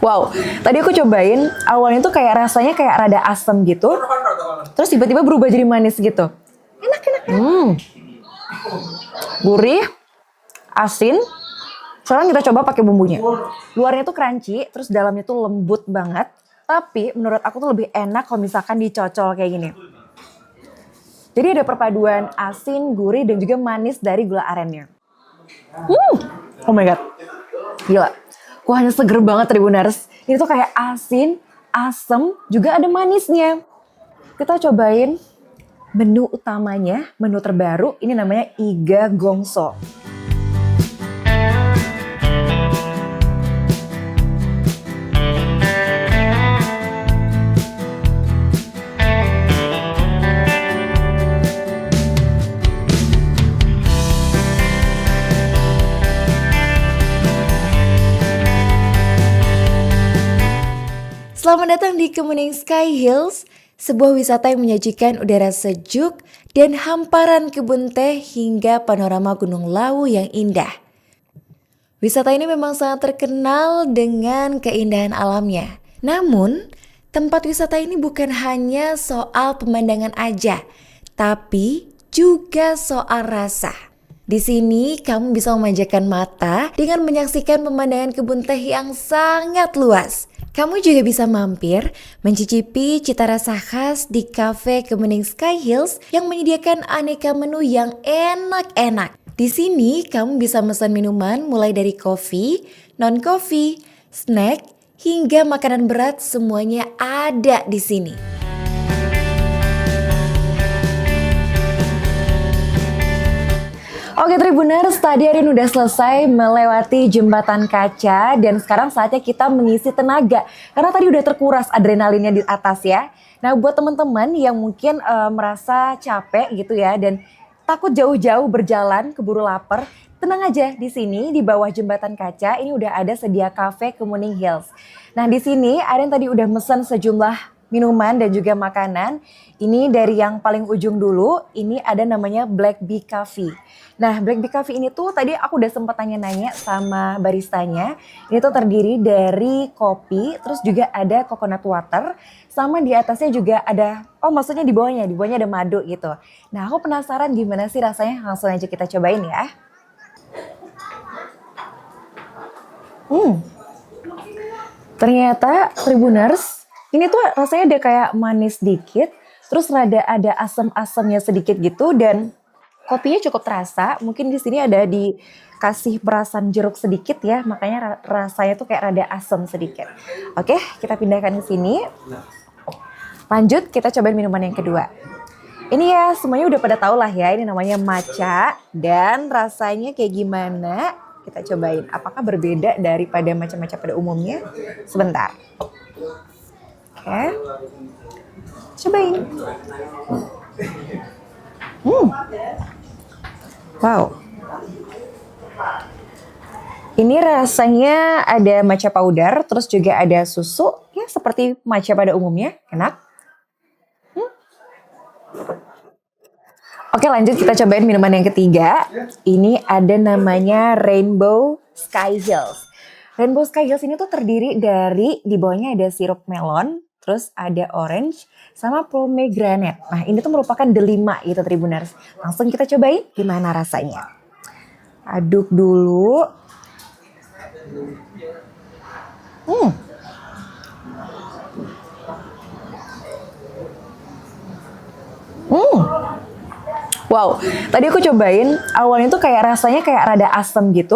Wow, tadi aku cobain, awalnya tuh kayak rasanya kayak rada asam gitu, terus tiba-tiba berubah jadi manis gitu. Enak, enak, enak. Gurih, asin. Sekarang kita coba pakai bumbunya. Luarnya tuh crunchy, terus dalamnya tuh lembut banget. Tapi menurut aku tuh lebih enak kalau misalkan dicocol kayak gini. Jadi ada perpaduan asin, gurih, dan juga manis dari gula arennya. Oh my god, gila. Kuahnya seger banget Tribuners. Ini tuh kayak asin, asem, juga ada manisnya. Kita cobain menu utamanya, menu terbaru. Ini namanya Iga Gongso. Selamat datang di Kemuning Sky Hills, sebuah wisata yang menyajikan udara sejuk dan hamparan kebun teh hingga panorama Gunung Lawu yang indah. Wisata ini memang sangat terkenal dengan keindahan alamnya. Namun, tempat wisata ini bukan hanya soal pemandangan aja, tapi juga soal rasa. Di sini kamu bisa memanjakan mata dengan menyaksikan pemandangan kebun teh yang sangat luas. Kamu juga bisa mampir mencicipi cita rasa khas di Cafe Kemuning Sky Hills yang menyediakan aneka menu yang enak-enak. Di sini kamu bisa pesan minuman mulai dari kopi, non-kopi, snack, hingga makanan berat, semuanya ada di sini. Oke Tribuners, tadi Arin udah selesai melewati jembatan kaca dan sekarang saatnya kita mengisi tenaga karena tadi udah terkuras adrenalinnya di atas ya. Nah buat teman-teman yang mungkin merasa capek gitu ya dan takut jauh-jauh berjalan keburu lapar, tenang aja di sini di bawah jembatan kaca ini udah ada sedia Cafe Kemuning Hills. Nah di sini Arin tadi udah mesen sejumlah minuman dan juga makanan. Ini dari yang paling ujung dulu, ini ada namanya Black Bee Coffee. Nah Black Bee Coffee ini tuh tadi aku udah sempat tanya-nanya sama baristanya. Ini tuh terdiri dari kopi, terus juga ada coconut water, sama di atasnya juga ada, maksudnya di bawahnya ada madu gitu. Nah aku penasaran gimana sih rasanya, langsung aja kita cobain ya. Ternyata Tribuners, ini tuh rasanya ada kayak manis dikit, terus rada ada asam-asamnya sedikit gitu dan kopinya cukup terasa. Mungkin di sini ada dikasih perasan jeruk sedikit ya, makanya rasanya tuh kayak rada asam sedikit. Oke, kita pindahkan ke sini. Lanjut kita cobain minuman yang kedua. Ini ya semuanya udah pada tahu lah ya, ini namanya matcha dan rasanya kayak gimana? Kita cobain. Apakah berbeda daripada matcha-matcha pada umumnya? Sebentar. Oke. Cobain. Wow. Ini rasanya ada matcha powder, terus juga ada susu, ya seperti matcha pada umumnya, enak. Oke lanjut kita cobain minuman yang ketiga. Ini ada namanya Rainbow Sky Hills. Rainbow Sky Hills ini tuh terdiri dari, di bawahnya ada sirup melon, terus ada orange, sama pomegranate. Nah ini tuh merupakan delima gitu Tribuners. Langsung kita cobain gimana rasanya. Aduk dulu. Wow, tadi aku cobain, awalnya tuh kayak rasanya kayak rada asam gitu,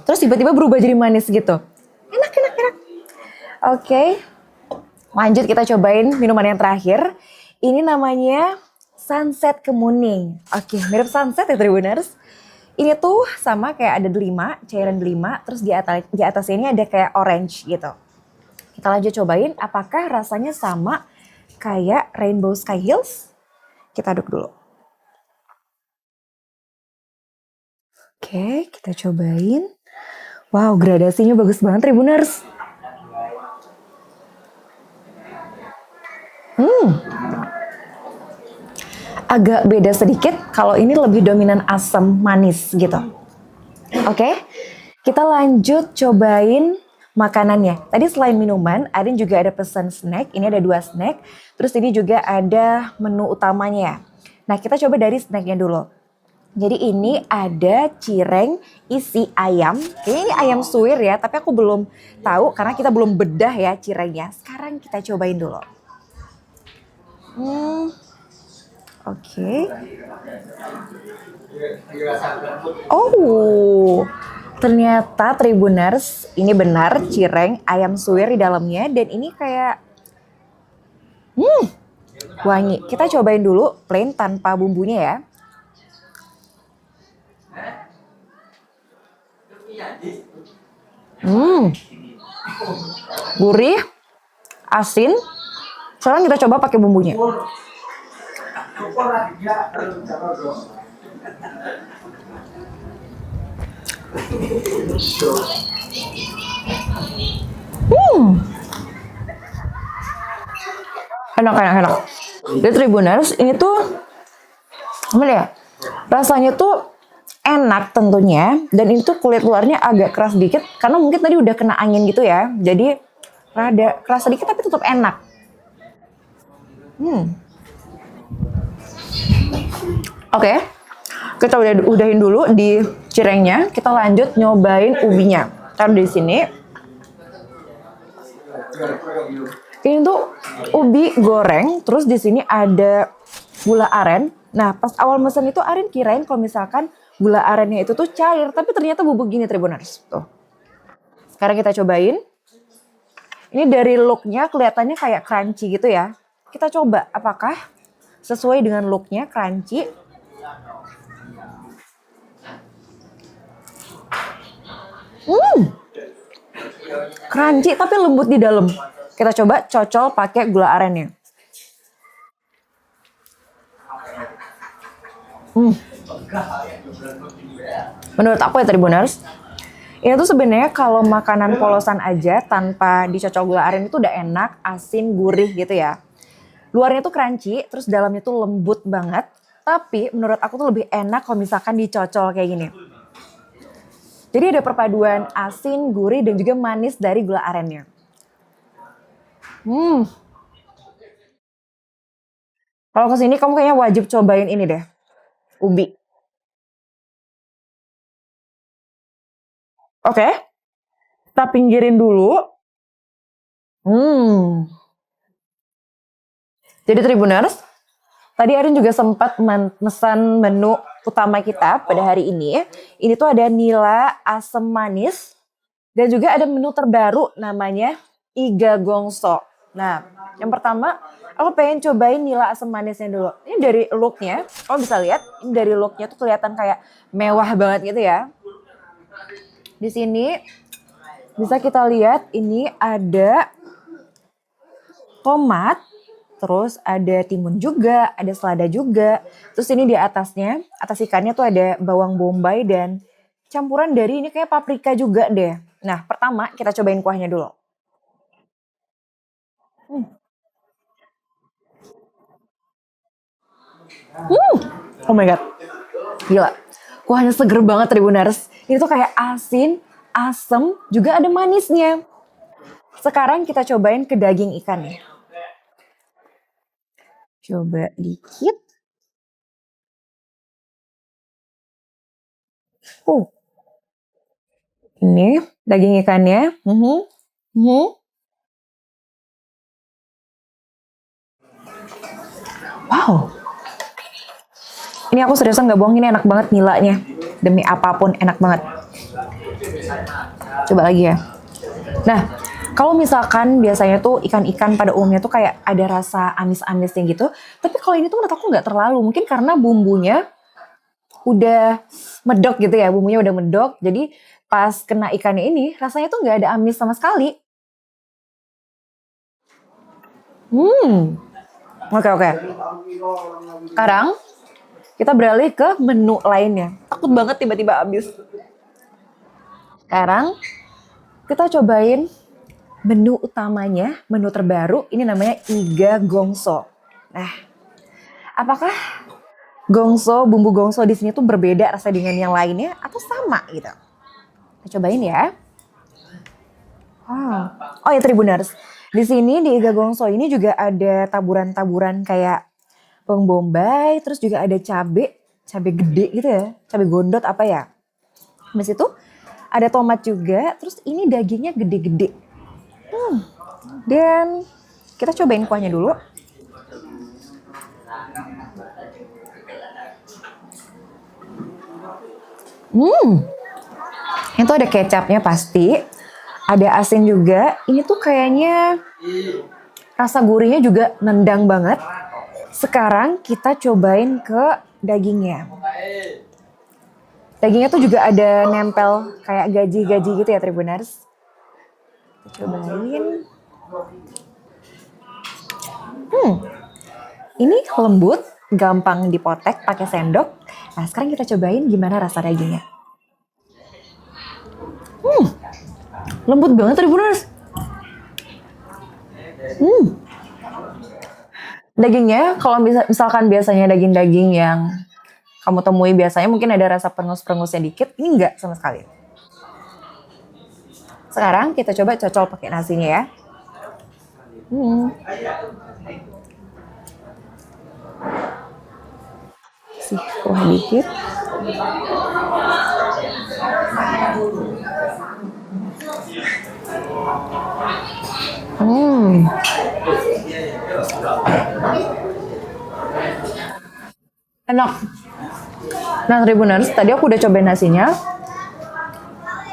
terus tiba-tiba berubah jadi manis gitu. Enak, enak, enak. Oke, lanjut kita cobain minuman yang terakhir. Ini namanya Sunset Kemuning. Oke, mirip sunset ya Tribuners. Ini tuh sama kayak ada delima, cairan delima, terus di atas ini ada kayak orange gitu. Kita lanjut cobain, apakah rasanya sama kayak Rainbow Sky Hills? Kita aduk dulu. Oke, kita cobain. Wow, gradasinya bagus banget Tribuners. Agak beda sedikit, kalau ini lebih dominan asam manis gitu. Oke, kita lanjut cobain makanannya. Tadi selain minuman, Arin juga ada pesan snack. Ini ada 2 snack. Terus ini juga ada menu utamanya. Nah, kita coba dari snacknya dulu. Jadi ini ada cireng isi ayam. Kayaknya ini ayam suwir ya, tapi aku belum tahu karena kita belum bedah ya cirengnya. Sekarang kita cobain dulu. Oke. Oh, ternyata Tribuners ini benar cireng ayam suwir di dalamnya dan ini kayak wangi. Kita cobain dulu plain tanpa bumbunya ya. Gurih, asin. Sekarang kita coba pakai bumbunya. Enak. Jadi Tribuners ini tuh gimana ya? Rasanya tuh enak tentunya dan itu kulit luarnya agak keras dikit karena mungkin tadi udah kena angin gitu ya. Jadi rada keras sedikit tapi tetap enak. Oke. Kita udahin dulu di cirengnya, kita lanjut nyobain ubinya. Taruh di sini. Ini tuh ubi goreng, terus di sini ada gula aren. Nah, pas awal mesen itu Arin kirain kalau misalkan gula arennya itu tuh cair, tapi ternyata bubuk gini Tribuners. Tuh. Sekarang kita cobain. Ini dari looknya kelihatannya kayak crunchy gitu ya. Kita coba apakah sesuai dengan looknya crunchy. Crunchy tapi lembut di dalam. Kita coba cocol pakai gula arennya. Menurut aku ya Tribuners, ini tuh sebenarnya kalau makanan polosan aja tanpa dicocol gula aren itu udah enak, asin, gurih gitu ya. Luarnya tuh crunchy, terus dalamnya tuh lembut banget. Tapi menurut aku tuh lebih enak kalau misalkan dicocol kayak gini. Jadi ada perpaduan asin, gurih, dan juga manis dari gula arennya. Kalau kesini kamu kayaknya wajib cobain ini deh, ubi. Oke, kita pinggirin dulu. Jadi Tribuners, tadi Arin juga sempat memesan menu utama kita pada hari ini. Ini tuh ada nila asam manis dan juga ada menu terbaru namanya iga gongso. Nah, yang pertama aku pengen cobain nila asam manisnya dulu. Ini dari looknya, kamu bisa lihat ini dari looknya tuh kelihatan kayak mewah banget gitu ya. Di sini bisa kita lihat ini ada tomat, terus ada timun juga, ada selada juga. Terus ini di atasnya, atas ikannya tuh ada bawang bombay dan campuran dari ini kayak paprika juga deh. Nah, pertama kita cobain kuahnya dulu. Oh my god. Gila. Kuahnya seger banget Tribuners. Ini tuh kayak asin, asem, juga ada manisnya. Sekarang kita cobain ke daging ikannya. Coba dikit. Ini daging ikannya. Wow. Ini aku seriusan gak bohong, ini enak banget nilanya. Demi apapun enak banget. Coba lagi ya. Nah, kalau misalkan biasanya tuh ikan-ikan pada umumnya tuh kayak ada rasa amis-amisnya gitu. Tapi kalau ini tuh menurut aku gak terlalu. Mungkin karena bumbunya udah medok gitu ya. Bumbunya udah medok. Jadi pas kena ikannya ini rasanya tuh gak ada amis sama sekali. Oke. Sekarang kita beralih ke menu lainnya. Takut banget tiba-tiba habis. Sekarang kita cobain menu utamanya, menu terbaru. Ini namanya iga gongso. Nah, apakah bumbu gongso di sini tuh berbeda rasa dengan yang lainnya atau sama gitu? Kita cobain ya. Wow. Oh ya Tribuners, di sini di Iga Gongso ini juga ada taburan-taburan kayak bawang bombay, terus juga ada cabe, cabe gede gitu ya, cabe gondot apa ya. Habis itu ada tomat juga, terus ini dagingnya gede-gede. Dan kita cobain kuahnya dulu. Itu ada kecapnya pasti, ada asin juga. Ini tuh kayaknya rasa gurihnya juga nendang banget. Sekarang kita cobain ke dagingnya. Dagingnya tuh juga ada nempel kayak gaji-gaji gitu ya Tribuners. Kita cobain. Ini lembut, gampang dipotek pakai sendok. Nah sekarang kita cobain gimana rasa dagingnya. Lembut banget Tribuners. Dagingnya kalau misalkan biasanya daging-daging yang kamu temui biasanya mungkin ada rasa perengus-perengusnya dikit, ini enggak sama sekali. Sekarang kita coba cocol pakai nasinya ya. Sih kuah dikit. Enak. Nah Tribuners, tadi aku udah cobain nasinya.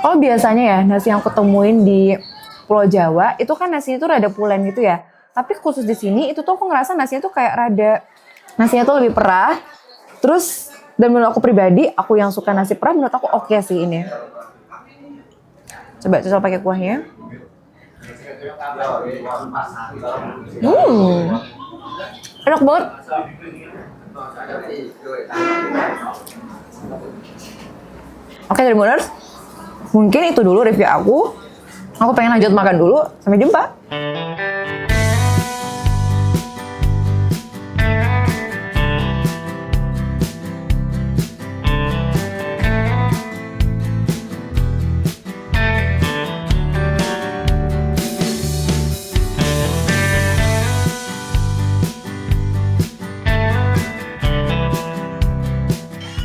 Oh biasanya ya nasi yang aku temuin di Pulau Jawa itu kan nasinya tuh rada pulen gitu ya. Tapi khusus di sini itu tuh aku ngerasa nasinya tuh kayak rada, nasinya tuh lebih perah. Terus dan menurut aku pribadi, aku yang suka nasi perah menurut aku oke sih ini. Coba cocok pakai kuahnya. Enak banget. Oke Tribuners, mungkin itu dulu review aku. Aku pengen lanjut makan dulu. Sampai jumpa.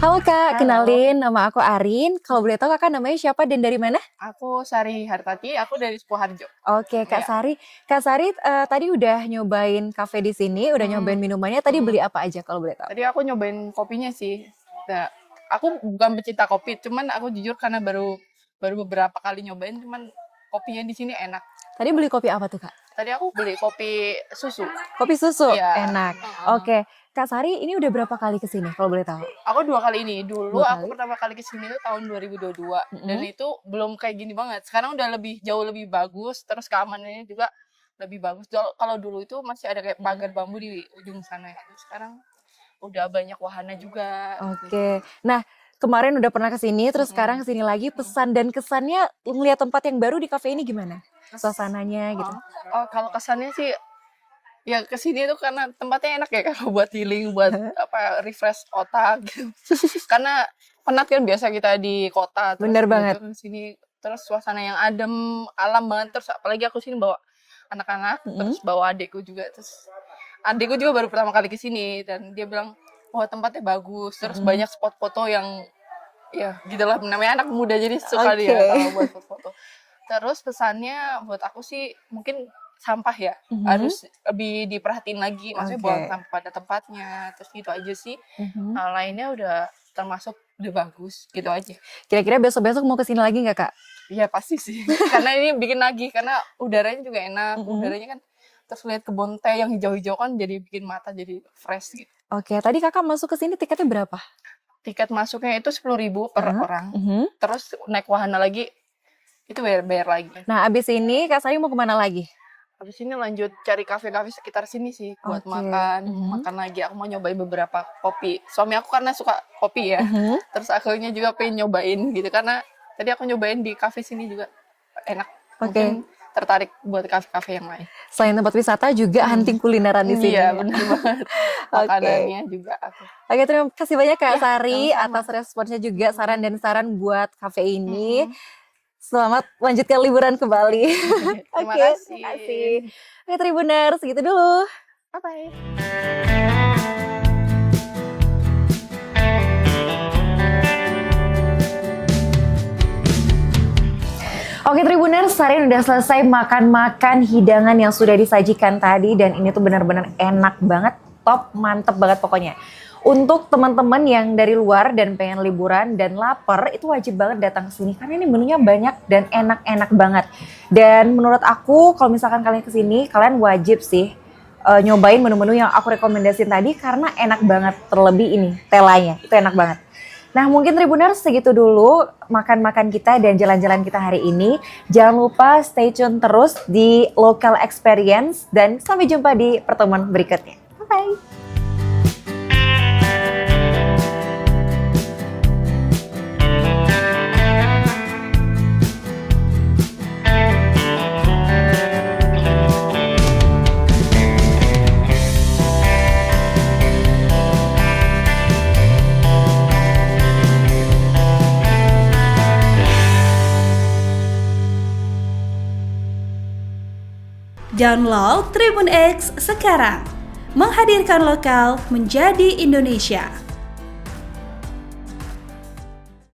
Halo Kak, kenalin nama aku Arin. Kalau boleh tahu Kakak namanya siapa dan dari mana? Aku Sari Hartati, aku dari Sukoharjo. Oke, Kak Sari. Kak Sari tadi udah nyobain kafe di sini, udah nyobain minumannya. Tadi beli apa aja kalau boleh tahu? Tadi aku nyobain kopinya sih. Nah, aku bukan pecinta kopi, cuman aku jujur karena baru beberapa kali nyobain, cuman kopinya di sini enak. Tadi beli kopi apa tuh Kak? Tadi aku beli kopi susu. Kopi susu, Iya. enak. Oke, Kak Sari ini udah berapa kali kesini kalau boleh tahu? Aku 2 kali ini. Dulu Dua aku kali? pertama kali kesini tuh tahun 2022. Dan itu belum kayak gini banget. Sekarang udah jauh lebih bagus, terus keamanannya juga lebih bagus. Kalau dulu itu masih ada kayak pagar bambu di ujung sana ya. Sekarang udah banyak wahana juga. Oke, nah kemarin udah pernah kesini, terus sekarang kesini lagi. Pesan dan kesannya ngeliat tempat yang baru di kafe ini gimana? Suasananya gitu. Oh, kalau kesannya sih ya kesini tuh karena tempatnya enak ya kalau buat healing, buat refresh otak gitu. Karena penat kan biasa kita di kota terus Bener banget. sini terus suasana yang adem, alam banget, terus apalagi aku sini bawa anak-anak, terus bawa adikku juga, terus adikku juga baru pertama kali ke sini dan dia bilang wah tempatnya bagus, terus banyak spot foto yang ya gitulah, namanya anak muda jadi suka dia kalau buat foto. Terus pesannya buat aku sih mungkin sampah ya harus lebih diperhatiin lagi, maksudnya buang sampah pada tempatnya, terus gitu aja sih. Lainnya udah termasuk udah bagus gitu aja. Kira-kira besok-besok mau kesini lagi nggak Kak? Iya pasti sih, karena ini bikin lagi, karena udaranya juga enak, udaranya kan, terus lihat kebun teh yang hijau-hijau kan jadi bikin mata jadi fresh gitu. Oke, tadi Kakak masuk ke sini tiketnya berapa? Tiket masuknya itu 10.000 per orang, terus naik wahana lagi itu bayar lagi. Nah abis ini Kak Sari mau kemana lagi? Habis ini lanjut cari kafe-kafe sekitar sini sih buat makan lagi. Aku mau nyobain beberapa kopi. Suami aku karena suka kopi ya, terus akunya juga pengen nyobain gitu karena tadi aku nyobain di kafe sini juga enak. Mungkin tertarik buat kafe-kafe yang lain. Selain tempat wisata juga hunting kulineran di sini. Iya benar banget. Makanannya juga aku. Oke, terima kasih banyak Kak Sari atas responsnya juga, saran dan saran buat kafe ini. Selamat lanjutkan liburan ke Bali. Terima Oke, kasih. terima kasih. Oke Tribuners, segitu dulu. Bye-bye. Oke Tribuners, hari ini udah selesai makan-makan hidangan yang sudah disajikan tadi dan ini tuh benar-benar enak banget, top, mantep banget pokoknya. Untuk teman-teman yang dari luar dan pengen liburan dan lapar, itu wajib banget datang ke sini karena ini menunya banyak dan enak-enak banget. Dan menurut aku kalau misalkan kalian ke sini, kalian wajib sih nyobain menu-menu yang aku rekomendasiin tadi karena enak banget, terlebih ini telanya, itu enak banget. Nah mungkin Tribuners segitu dulu makan-makan kita dan jalan-jalan kita hari ini. Jangan lupa stay tune terus di Local Experience dan sampai jumpa di pertemuan berikutnya. Bye-bye. Download Tribun X sekarang, menghadirkan lokal menjadi Indonesia.